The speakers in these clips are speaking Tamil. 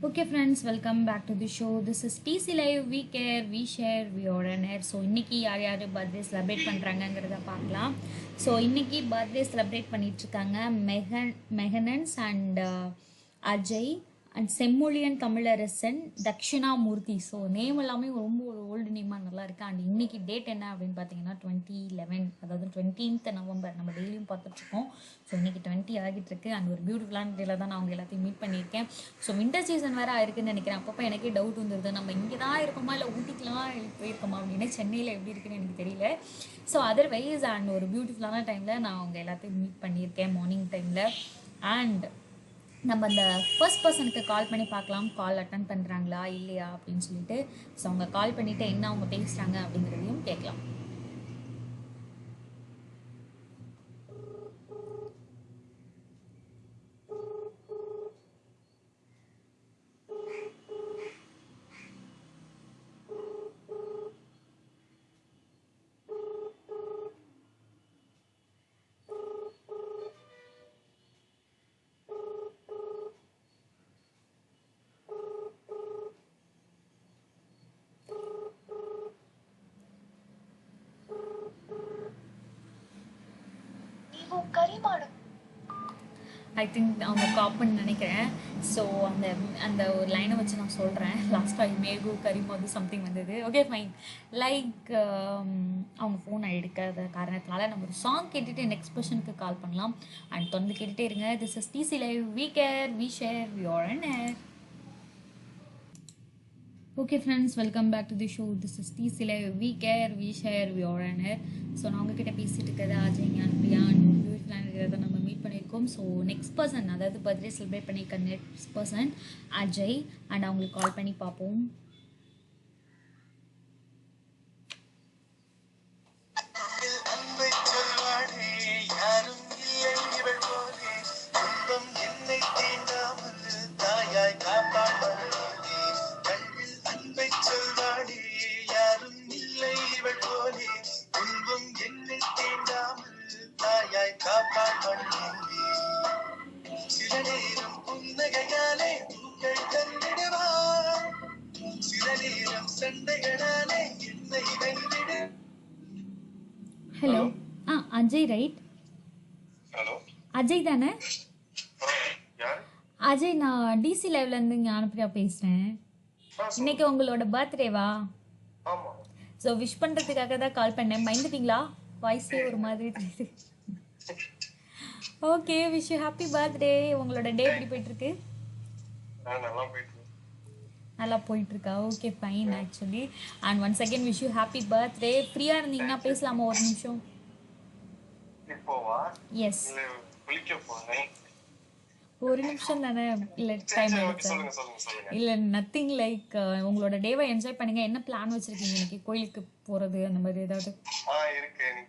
Okay friends, welcome back to the show. This is TC Live. We care, we share, we are on air. So இன்னைக்கு யார் யார் பர்த்டே செலிப்ரேட் பண்ணுறாங்கங்கிறத பார்க்கலாம். ஸோ இன்னைக்கு பர்த்டே செலிப்ரேட் பண்ணிட்டு இருக்காங்க மெஹனன்ஸ் and Ajay and Semmozhiyan Tamilarasan Dakshinamurthy. So name எல்லாமே ரொம்ப ஒரு ஓல்டு நேமாக நல்லா இருக்கு. அண்ட் இன்னைக்கு டேட் என்ன அப்படின்னு பார்த்தீங்கன்னா 2011, அதாவது 20th நவம்பர். நம்ம டெய்லியும் பார்த்துட்ருக்கோம். ஸோ இன்னைக்கு 20 ஆகிட்டு இருக்கு. அண்ட் ஒரு பியூட்டிஃபுல்லான டேல தான் நான் அவங்க எல்லாத்தையும் மீட் பண்ணியிருக்கேன். ஸோ வின்டர் சீசன் வேறு ஆயிருக்குன்னு நினைக்கிறேன். அப்பப்போ எனக்கே டவுட் வந்துடுது, நம்ம இங்கே தான் இருக்கோமா இல்லை ஊட்டிக்கெலாம் போயிருக்கோமா அப்படின்னு. சென்னையில் எப்படி இருக்குன்னு எனக்கு தெரியல. ஸோ அதர்வைஸ் அண்ட் ஒரு பியூட்டிஃபுல்லான டைமில் நான் அவங்க எல்லாத்தையும் மீட் பண்ணியிருக்கேன் மார்னிங் டைமில். அண்ட் நம்ம அந்த ஃபர்ஸ்ட் பர்சனுக்கு கால் பண்ணி பார்க்கலாம், கால் அட்டன் பண்ணுறாங்களா இல்லையா அப்படின்னு சொல்லிட்டு. ஸோ அவங்க கால் பண்ணிவிட்டு என்ன அவங்க பேசுகிறாங்க அப்படிங்கிறதையும் கேட்கலாம். ஐ திங்க் அவங்க காப்புன்னு நினைக்கிறேன். ஸோ அந்த அந்த ஒரு லைனை வச்சு நான் சொல்கிறேன். லாஸ்ட்டாக மேகு கரிமாது சம்திங் வந்தது. Okay fine. லைக் அவங்க ஃபோன் எடுக்காத காரணத்தினால நம்ம ஒரு சாங் கேட்டுட்டு நெக்ஸ்ட் பர்சனுக்கு கால் பண்ணலாம். அண்ட் தொடர்ந்து கேட்டுகிட்டே இருங்க. This is DC live. We care, we share, we are on air. Okay friends, welcome back to the show. This is DC live. We care, we share, we are on air. So நான் உங்ககிட்ட பேசிகிட்டு இருக்கிறது அஜய் ஞான் பிரியா பிளான் நம்ம மீட் பண்ணியிருக்கோம். ஸோ நெக்ஸ்ட் பர்சன், அதாவது பர்த்டே செலிப்ரேட் பண்ணியிருக்க நெக்ஸ்ட் பர்சன் அஜய். அண்ட் அவங்களுக்கு கால் பண்ணி பார்ப்போம். Hello. Ajay right? Hello Ajay தானே? யார்? அஜய், நான் டிசி லைவ்ல இருந்து ஞானப்பிரியா பேசுறேன். இன்னைக்கு உங்களோட பர்த்டேவா? ஆமா. ஸோ விஷ் பண்றதுக்காக தான் கால் பண்ணேன். பயந்துட்டீங்களா? வாய்ஸே ஒரு மாதிரி தெரியுது. Okay, wish you happy birthday. உங்களோட டே எப்படி போயிட்டு இருக்கு? நல்லா போயிட்டு இருக்கா? Okay fine. Actually and once again wish you happy birthday. ஃப்ரீயா இருந்தீங்கன்னா பேசலாமா ஒரு நிமிஷம்? எஸ், ஒரு நிமிஷம் தானே? இல்லை டைம் ஆயிடுச்சா? இல்லை, நத்திங். லைக் உங்களோட டேவை என்ஜாய் பண்ணுங்க. என்ன பிளான் வச்சிருக்கீங்க இன்னைக்கு? கோயிலுக்கு போறது அந்த மாதிரி ஏதாவது?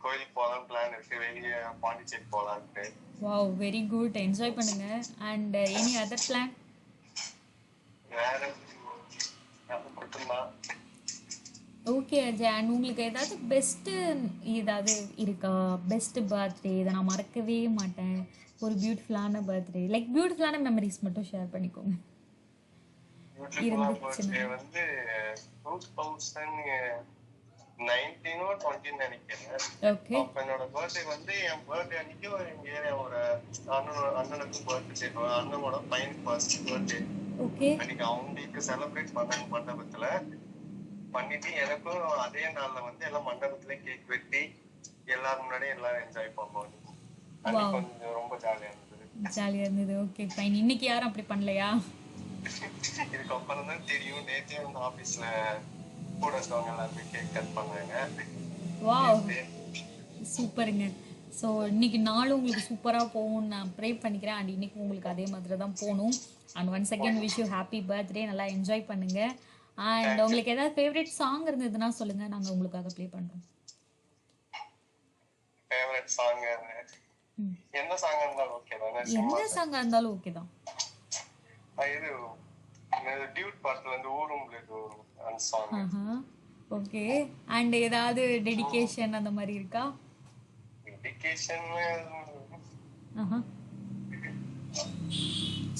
கோயிலுக்கு போலாம் பிளான் இருக்கு. வெளியே பாண்டிச்சேரி போலாம்னு. Wow, very good. என்ஜாய் பண்ணுங்க. And any other plan? Okay Ajay. And உங்களுக்கு ஏதாவது பெஸ்ட்டு ஏதாவது இருக்கா? பெஸ்ட் பர்த்டே இதை நான் மறக்கவே மாட்டேன், ஒரு பியூட்டிஃபுல்லான பர்த்டே, லைக் பியூட்டிஃபுல்லான மெமரிஸ் மட்டும் ஷேர் பண்ணிக்கோங்க இருந்துச்சுன்னா. வந்து 2019 or 20 நினைக்கிறேன். ஓகே. அப்ப என்னோட பர்த்டே வந்து என் பர்த்டே அன்னைக்கு எங்க ஏரியா ஒரு அண்ணனுக்கு பர்த்டே, அண்ணனோட பையனுக்கு ஃபர்ஸ்ட் பர்த்டே. ஓகே. அன்னைக்கு அவங்களுக்கு செலிப்ரேட் பண்ணாங்க மண்டபத்துல. பண்ணிட்டு எனக்கும் அதே நாள்ல வந்து எல்லாம் மண்டபத்துல கேக் வெட்டி எல்லாரும் முன்னாடியும் எல்லாரும் என்ஜாய் பண்ணுவோம். அன்னைக்கு கொஞ்சம் ரொம்ப ஜாலியா இருந்தது. ஜாலியா இருந்தது. Okay fine. இன்னைக்கு யாரும் அப்படி பண்ணலையா? இதுக்கு அப்புறம் தான் தெரியும். நேற்றே வந்து ஆபீஸ்ல கூட இருக்கவங்க எல்லாருமே கேக் கட் பண்ணாங்க. வாவ், சூப்பருங்க. ஸோ இன்னைக்கு நாளும் உங்களுக்கு சூப்பராக போகும்னு நான் ப்ரே பண்ணிக்கிறேன். அண்ட் இன்னைக்கு உங்களுக்கு அதே மாதிரி தான் போகணும். And once again wish you happy birthday. நல்லா என்ஜாய் பண்ணுங்க. அண்ட் உங்களுக்கு ஏதாவது ஃபேவரட் சாங் இருந்ததுன்னா சொல்லுங்க, நாங்கள் உங்களுக்காக ப்ளே பண்ணுறோம். ஃபேவரட் சாங் என்ன சாங் இருந்தாலும் ஓகே தானே? என்ன சாங்காக இருந்தாலும் ஓகே தான். இது டியூட் பாட்டுல இருந்து ஊரும் அந்த சாங். ஓகே. அண்ட் ஏதாவது டெடிகேஷன் அந்த மாதிரி இருக்கா? டெடிகேஷன்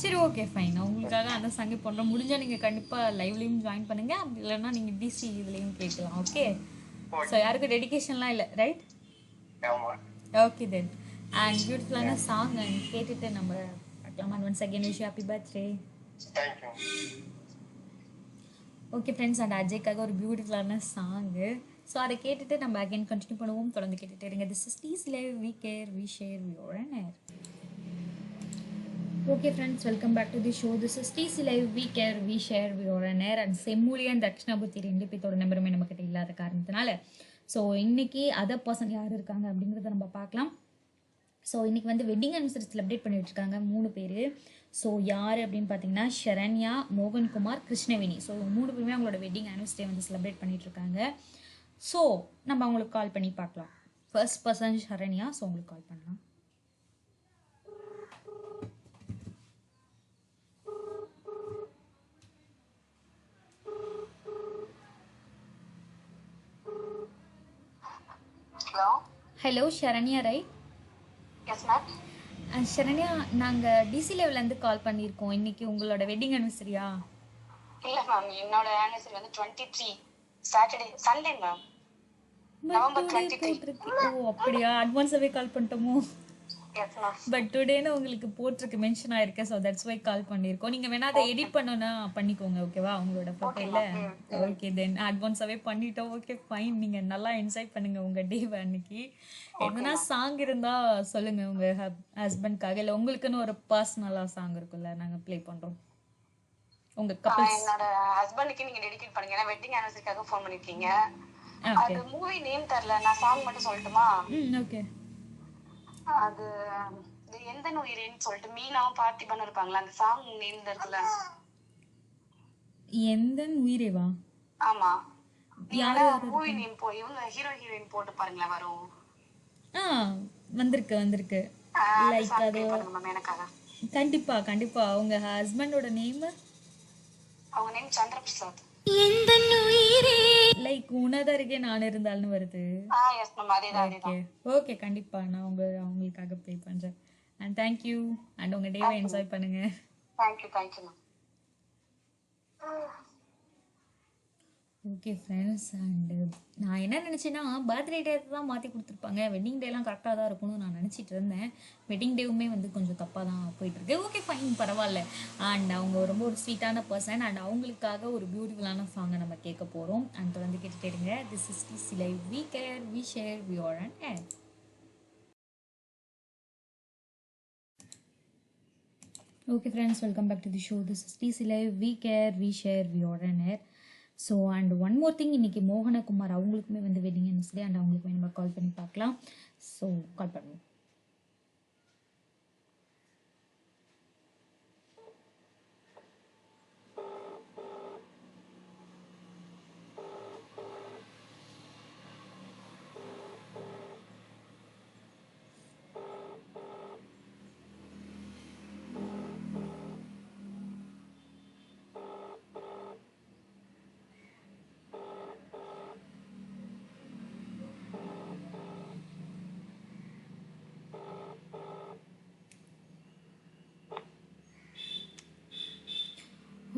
சரி ஓகே ஃபைன். உங்களுக்காக அந்த சாங்கே பண்ணுறோம். முடிஞ்சால் நீங்கள் கண்டிப்பாக லைவ்லேயும் ஜாயின் பண்ணுங்கள். அப்படி இல்லைன்னா நீங்கள் டிசி இதுலேயும் கேட்கலாம். ஓகே. ஸோ யாருக்கும் டெடிகேஷன்லாம் இல்லை ரைட்? ஆமா. Okay then. அண்ட் பியூட்டிஃபுல்லான சாங் அண்ட் கேட்டுட்டு நம்ம பார்க்கலாம். And once again wish happy birthday. Thank you. Okay friends, and அஜய்க்காக ஒரு பியூட்டிஃபுல்லான சாங்கு. ஸோ அதை கேட்டுட்டு நம்ம அகைன் கண்டினியூ பண்ணுவோம். தொடர்ந்து கேட்டுகிட்டே இருங்க. This is DC live we care we share we are on air. Okay friends, welcome back to the show. This is DC live we care we share we are on air. And Semmozhi and Dakshinaputhi ரெண்டு பேர்த்தோட நம்பருமே நம்மக்கிட்ட இல்லாத காரணத்தினால ஸோ இன்னைக்கு அதர் பர்சன் யார் இருக்காங்க அப்படிங்கிறத நம்ம பார்க்கலாம். ஸோ இன்றைக்கி வந்து வெட்டிங் அனிவர்சரி செலிப்ரேட் பண்ணிட்டு இருக்காங்க 3 பேர். ஸோ யார் அப்படின்னு பார்த்தீங்கன்னா ஷரண்யா, மோகன்குமார், கிருஷ்ணவேணி. ஸோ 3 பேருமே அவங்களோட வெட்டிங் அனிவர்சரி வந்து செலிப்ரேட் பண்ணிட்டு இருக்காங்க. ஸோ நம்ம அவங்களுக்கு கால் பண்ணி பார்க்கலாம். First person Sharanya. ஸோ உங்களுக்கு கால் பண்ணலாம். Hello Sharanya right? Yes ma'am. Sharanya, நாங்கள் டிசி லெவல்லேருந்து கால் பண்ணியிருக்கோம். இன்னைக்கு உங்களோட வெட்டிங் அனிவர்சரியா? இல்ல மேம், என்னோட ஆனிவர்சரி வந்து 23 சாட்டர்டே சண்டே மேம். நவம்பர் 23. ஓ அப்படியா? அட்வான்ஸாகவே கால் பண்ணிட்டோமோ? Yes ma'am. பட் டுடேன்னு உங்களுக்கு போட்டிருக்கு, மென்ஷன் ஆயிருக்கு. ஸோ தட்ஸ் வை கால் பண்ணியிருக்கோம். நீங்கள் வேணா அதை எடிட் பண்ணோன்னா பண்ணிக்கோங்க, ஓகேவா? உங்களோட ப்ரொஃபைலில். ஓகே தென், அட்வான்ஸாகவே பண்ணிட்டோம். Okay fine. நீங்கள் நல்லா என்ஜாய் பண்ணுங்கள் உங்கள் டேவை அன்னைக்கு. எதனா சாங் இருந்தால் சொல்லுங்கள் உங்கள் ஹஸ்பண்ட்காக. இல்லை உங்களுக்குன்னு ஒரு பர்சனலாக சாங் இருக்குல்ல, நாங்கள் ப்ளே பண்ணுறோம் உங்கள் கப்பல்ஸ். என்னோட ஹஸ்பண்டுக்கு நீங்க டெடிகேட் பண்ணுங்க. ஏன்னா வெட்டிங் ஆனிவர்சரிக்காக ஃபோன் பண்ணிருக்கீங்க. அது மூவி நேம் தெரியல, நான் சாங் மட்டும் சொல்லட்டுமா? ஓகே. அது எந்த நுயிரேன்னு சொல்லிட்டு மீனாவும் பார்த்திபன் இருப்பாங்களா, அந்த சாங் நேம் இருக்குல்ல. எந்த உயிரேவா? ஆமா. யாரு மூவி நேம் போய் இவங்க ஹீரோ ஹீரோயின் போட்டு பாருங்களேன், வரும். வந்திருக்கு. லைக் அது எனக்காக கண்டிப்பா கண்டிப்பா. உங்க ஹஸ்பண்டோட நேம்? அவங்க நேம் சந்திரபிரசாத். லைக் உனதருகே நான் இருந்தால்னு வருது. எஸ் மேம், அதேதான். ஓகே கண்டிப்பா நான் அவங்களுக்காக ப்ளே பண்றேன். And thank you. அண்ட் உங்க டேவை என்ஜாய் பண்ணுங்க. Thank you ma'am. Okay friends, and நான் என்ன நினச்சேன்னா பர்த்டே டே தான் மாற்றி கொடுத்துருப்பாங்க, வெட்டிங் டேலாம் கரெக்டாக தான் இருக்கணும்னு நான் நினச்சிட்டு இருந்தேன். வெட்டிங் டேவுமே வந்து கொஞ்சம் தப்பாக தான் போயிட்டுருக்கு. ஓகே ஃபைன், பரவாயில்ல. அண்ட் அவங்க ரொம்ப ஒரு ஸ்வீட்டான பர்சன். அண்ட் அவங்களுக்காக ஒரு பியூட்டிஃபுல்லான சாங்கை நம்ம கேட்க போகிறோம். அண்ட் தொடர்ந்து கேட்டுட்டே இருங்க. This is DC live we care we share we are on air. Okay friends, welcome back to the show. This is DC live we care we share we are on air. So and one more thing, இன்றைக்கி மோகனகுமார் அவங்களுக்குமே வந்து வெட்டிங் அனிவர்சரி. அண்ட் அவங்களுக்குமே நம்ம கால் பண்ணி பார்க்கலாம். ஸோ கால் பண்ணுவோம்.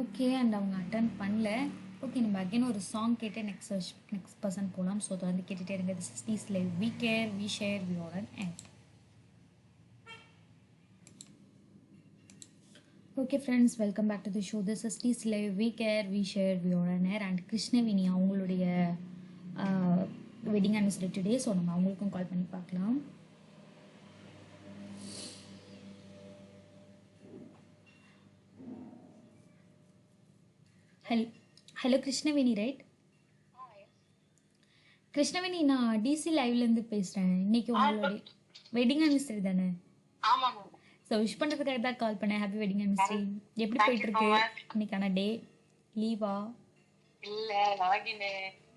ஓகே, அண்ட் அவங்க அட்டன் பண்ணல. ஓகே, நம்ம அகைன் ஒரு சாங் கேட்டு நெக்ஸ்ட் பர்சன் போகலாம். ஸோ தொடர்ந்து கேட்டுகிட்டே இருங்க. This is DC live we care we share we are on air. Okay friends, welcome back to the show. This is DC live we care we share we are on air. And Krishnaveni அவங்களுடைய வெட்டிங் அனிவர்சரி டுடே. ஸோ நம்ம அவங்களுக்கும் கால் பண்ணி பார்க்கலாம். Hello Krishnaveni right? கிருஷ்ணவேணி, நான் டிசி லைவ்லேருந்து பேசுகிறேன். இன்னைக்கு உங்களுடைய வெட்டிங் அனிவர்சரி தானே? ஸோ விஷ் பண்ணுறதுக்காக தான் கால் பண்ணேன். Happy wedding anniversary. எப்படி போயிட்டுருக்கு இன்னைக்கான டே? லீவா?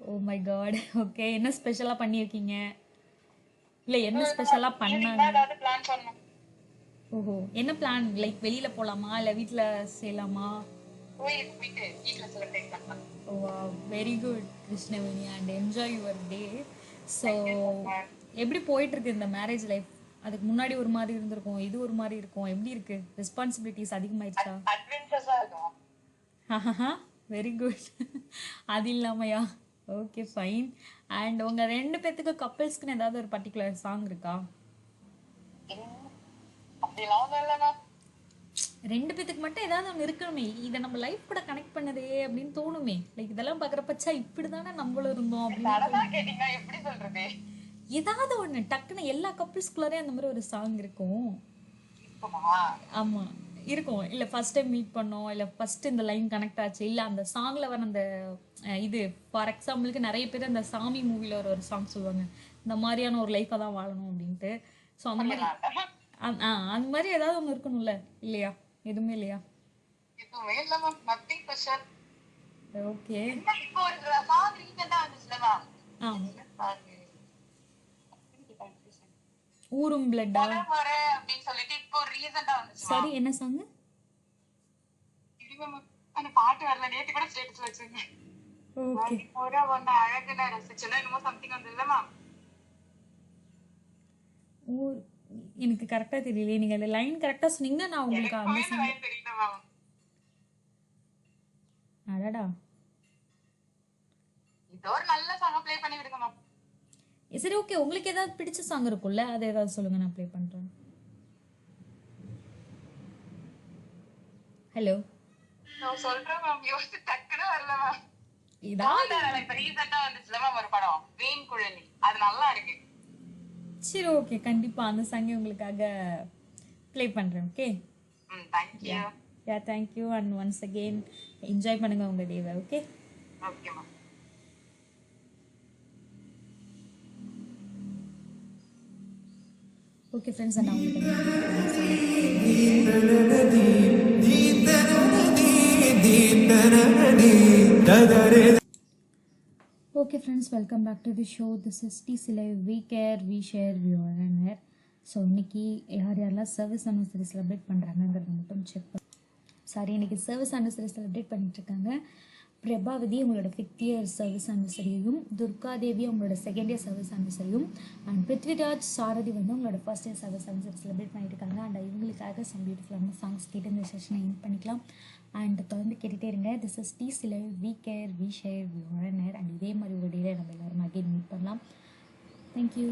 Oh my God. ஓகே, என்ன ஸ்பெஷலாக பண்ணியிருக்கீங்க? இல்லை என்ன ஸ்பெஷலாக பண்ணாங்க? ஓஹோ, என்ன பிளான்? லைக் வெளியில் போகலாமா இல்லை வீட்டில் செய்யலாமா? Very good Krishnaveni, and enjoy your day. So எப்படி போயிட்டு இருக்கு இந்த மேரேஜ் லைஃப்? அதுக்கு முன்னாடி ஒரு மாதிரி இருந்திருக்கும், இது ஒரு மாதிரி இருக்கும். எப்படி இருக்கு? ரெஸ்பான்சிபிலிட்டிஸ் அதிகமாயிருச்சா? அட்வென்ச்சர்ஸா இருக்கும். Very good. அது இல்லாமையா? Okay fine. அண்ட் உங்கள் 2 பேர்த்துக்கு கப்பிள்ஸ்க்குன்னு ஏதாவது ஒரு பர்டிகுலர் சாங் இருக்கா? அப்படிலாம் ஒண்ணும் இல்லைண்ணா. 2 பேத்துக்கு மட்டும் ஏதாவது ஒன்று இருக்கணுமே, இதை நம்ம லைஃப் கூட கனெக்ட் பண்ணதே அப்படின்னு தோணுமே. லைக் இதெல்லாம் பார்க்குறப்பச்சா இப்படி தானே நம்மளும் இருந்தோம் அப்படின்னு சடனா கேட்டீங்கன்னா எப்படி சொல்றது? ஏதாவது ஒன்று டக்குன்னு எல்லா கப்பிள்ஸ்குள்ளாரே அந்த மாதிரி ஒரு சாங் இருக்கும். இருக்குமா? ஆமாம் இருக்கும். இல்லை ஃபர்ஸ்ட் டைம் மீட் பண்ணோம், இல்லை ஃபர்ஸ்ட் இந்த லைன் கனெக்ட் ஆச்சு, இல்லை அந்த சாங்கில் வர அந்த இது ஃபார் எக்ஸாம்பிளுக்கு நிறைய பேர் அந்த சாமி மூவியில் ஒரு சாங் சொல்லுவாங்க, இந்த மாதிரியான ஒரு லைஃப்பை தான் வாழணும் அப்படின்ட்டு. ஸோ அந்த மாதிரி அந்த மாதிரி ஏதாவது ஒன்று இருக்கணும்ல, இல்லையா? எதுவுமே இல்லையா? எதுவுமே இல்ல மேம். Nothing special. ஓகே. இப்போ ஒரு சாங் ரீசெண்டா வந்துச்சுல மேம். ஊரும் பிளட்டா? அப்படின்னு சொல்லிட்டு இப்போ ரீசெண்டா வந்துச்சு. சரி, என்ன சாங்? அந்த பாட்டு வரல, நேத்து கூட ஸ்டேட்டஸ் வச்சிருக்கேன். ஓகே. ஒரு ஒன்னு அழகுன ரசிச்சுனா என்னமோ சம்திங் வந்ததுல மேம். ஊர் எனக்கு கரெக்டாக தெரியல. நீங்கள் அந்த லைன் கரெக்டாக சொன்னீங்கன்னா நான் உங்களுக்கு அந்த சாங். தெரியல மேம். அடடா, இது ஒரு நல்ல சாங் ப்ளே பண்ணி விடுங்க மேம். சரி ஓகே. உங்களுக்கு ஏதாவது பிடிச்ச சாங் இருக்கும்ல, அதை ஏதாவது சொல்லுங்க, நான் ப்ளே பண்ணுறேன். ஹலோ, நான் சொல்றேன் மேம். யோசிச்சு டக்குனு வரல மேம். இதாவது இப்ப ரீசெண்டா வந்துச்சுல மேம் ஒரு படம், வீண் குழலி. அது நல்லா இருக்கு. சரி ஓகே, கண்டிப்பாக அந்த சாங்கை உங்களுக்காக ப்ளே பண்ணுறேன். Okay. Thank you. Yeah thank you. And once again enjoy பண்ணுங்கள் உங்கள் டேவை. Okay. Okay ma'am. Okay friends, நான் உங்களுக்கு okay friends, welcome back to the show. This is DC live. We care, we share, we are. So இன்றைக்கி யார் யாரெல்லாம் சர்வீஸ் அனிவர்சரி செலிப்ரேட் பண்ணுறாங்கங்கிறத மட்டும் செக் பண்ண. சாரி, இன்றைக்கி சர்வீஸ் அனிவர்சரி செலிப்ரேட் பண்ணிகிட்ருக்காங்க. பிரபாவதி அவங்களோட 5th இயர் சர்வீஸ் அனிவர்சரியும், துர்காதேவி அவங்களோட 2nd இயர் சர்வீஸ் அனிவர்சரியும், அண்ட் பிருத்விராஜ் சாரதி வந்து அவங்களோட 1st year service anniversary celebrate பண்ணிட்டு இருக்காங்க. அண்ட் இவங்களுக்காக சம் பியூட்டிஃபுல்லான சாங்ஸ் கேட்டு இந்த செஷனை எண்ட் பண்ணிக்கலாம். அண்ட் தொடர்ந்து கேட்டுகிட்டே இருங்க. This is DC live. We care, we share, we are. And இதே மாதிரி ஒரு டேல நம்ம எல்லோரும் அகைன் மீட் பண்ணலாம். தேங்க்யூ.